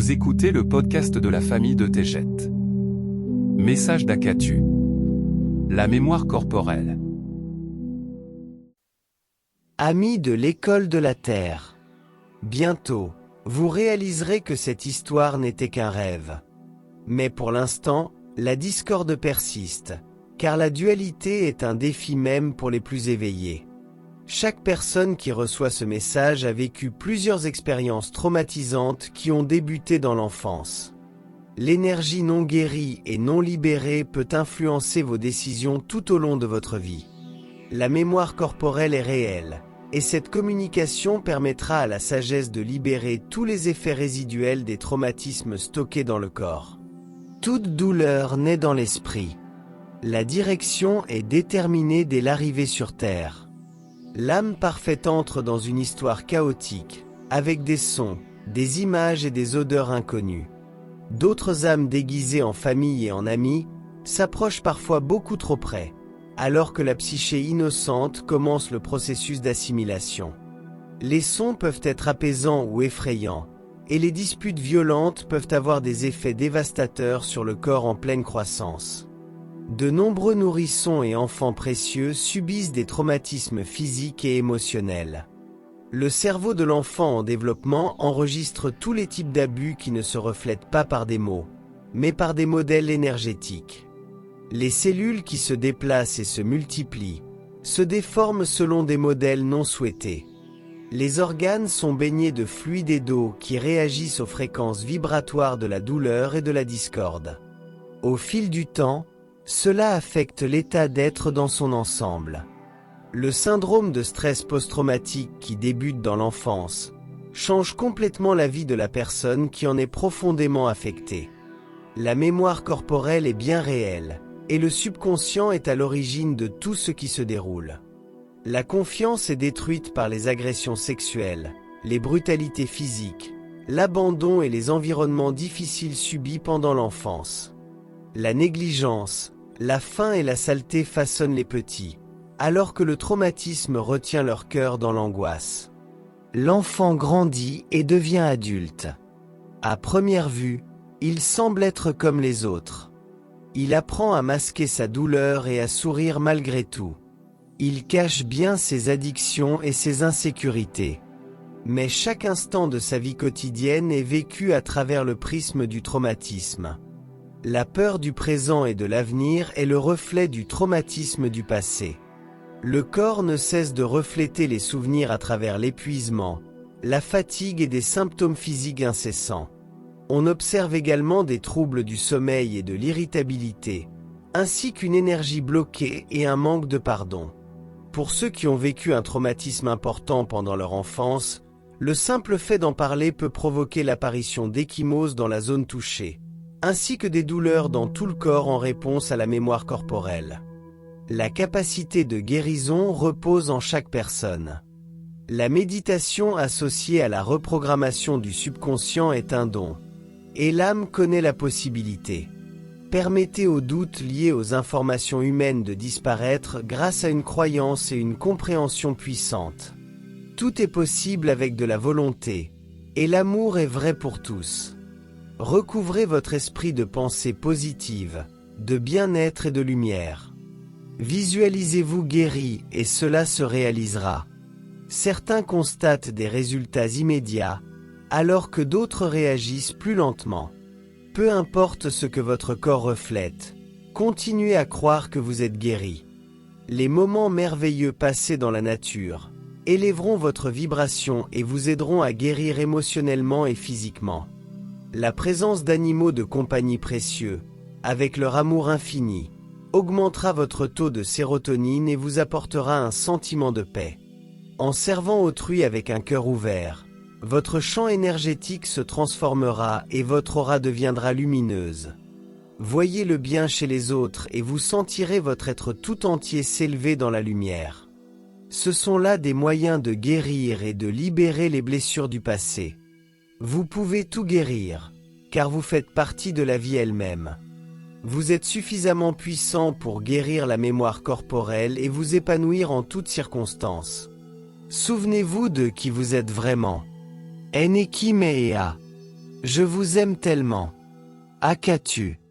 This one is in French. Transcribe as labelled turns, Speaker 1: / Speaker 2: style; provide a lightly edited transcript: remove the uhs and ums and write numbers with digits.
Speaker 1: Vous écoutez le podcast de la famille de Tejet. Message d'Akatu. La mémoire corporelle.
Speaker 2: Amis de l'école de la Terre. Bientôt, vous réaliserez que cette histoire n'était qu'un rêve. Mais pour l'instant, la discorde persiste, car la dualité est un défi même pour les plus éveillés. Chaque personne qui reçoit ce message a vécu plusieurs expériences traumatisantes qui ont débuté dans l'enfance. L'énergie non guérie et non libérée peut influencer vos décisions tout au long de votre vie. La mémoire corporelle est réelle, et cette communication permettra à la sagesse de libérer tous les effets résiduels des traumatismes stockés dans le corps. Toute douleur naît dans l'esprit. La direction est déterminée dès l'arrivée sur Terre. L'âme parfaite entre dans une histoire chaotique, avec des sons, des images et des odeurs inconnues. D'autres âmes déguisées en famille et en amis s'approchent parfois beaucoup trop près, alors que la psyché innocente commence le processus d'assimilation. Les sons peuvent être apaisants ou effrayants, et les disputes violentes peuvent avoir des effets dévastateurs sur le corps en pleine croissance. De nombreux nourrissons et enfants précieux subissent des traumatismes physiques et émotionnels. Le cerveau de l'enfant en développement enregistre tous les types d'abus qui ne se reflètent pas par des mots, mais par des modèles énergétiques. Les cellules qui se déplacent et se multiplient se déforment selon des modèles non souhaités. Les organes sont baignés de fluide et d'eau qui réagissent aux fréquences vibratoires de la douleur et de la discorde. Au fil du temps, cela affecte l'état d'être dans son ensemble. Le syndrome de stress post-traumatique qui débute dans l'enfance change complètement la vie de la personne qui en est profondément affectée. La mémoire corporelle est bien réelle, et le subconscient est à l'origine de tout ce qui se déroule. La confiance est détruite par les agressions sexuelles, les brutalités physiques, l'abandon et les environnements difficiles subis pendant l'enfance. La négligence, la faim et la saleté façonnent les petits, alors que le traumatisme retient leur cœur dans l'angoisse. L'enfant grandit et devient adulte. À première vue, il semble être comme les autres. Il apprend à masquer sa douleur et à sourire malgré tout. Il cache bien ses addictions et ses insécurités. Mais chaque instant de sa vie quotidienne est vécu à travers le prisme du traumatisme. La peur du présent et de l'avenir est le reflet du traumatisme du passé. Le corps ne cesse de refléter les souvenirs à travers l'épuisement, la fatigue et des symptômes physiques incessants. On observe également des troubles du sommeil et de l'irritabilité, ainsi qu'une énergie bloquée et un manque de pardon. Pour ceux qui ont vécu un traumatisme important pendant leur enfance, le simple fait d'en parler peut provoquer l'apparition d'ecchymoses dans la zone touchée, ainsi que des douleurs dans tout le corps en réponse à la mémoire corporelle. La capacité de guérison repose en chaque personne. La méditation associée à la reprogrammation du subconscient est un don, et l'âme connaît la possibilité. Permettez aux doutes liés aux informations humaines de disparaître grâce à une croyance et une compréhension puissante. Tout est possible avec de la volonté, et l'amour est vrai pour tous. Recouvrez votre esprit de pensée positive, de bien-être et de lumière. Visualisez-vous guéri et cela se réalisera. Certains constatent des résultats immédiats, alors que d'autres réagissent plus lentement. Peu importe ce que votre corps reflète, continuez à croire que vous êtes guéri. Les moments merveilleux passés dans la nature élèveront votre vibration et vous aideront à guérir émotionnellement et physiquement. La présence d'animaux de compagnie précieux, avec leur amour infini, augmentera votre taux de sérotonine et vous apportera un sentiment de paix. En servant autrui avec un cœur ouvert, votre champ énergétique se transformera et votre aura deviendra lumineuse. Voyez le bien chez les autres et vous sentirez votre être tout entier s'élever dans la lumière. Ce sont là des moyens de guérir et de libérer les blessures du passé. Vous pouvez tout guérir, car vous faites partie de la vie elle-même. Vous êtes suffisamment puissant pour guérir la mémoire corporelle et vous épanouir en toutes circonstances. Souvenez-vous de qui vous êtes vraiment. Eneki Mea. Je vous aime tellement. Akatu.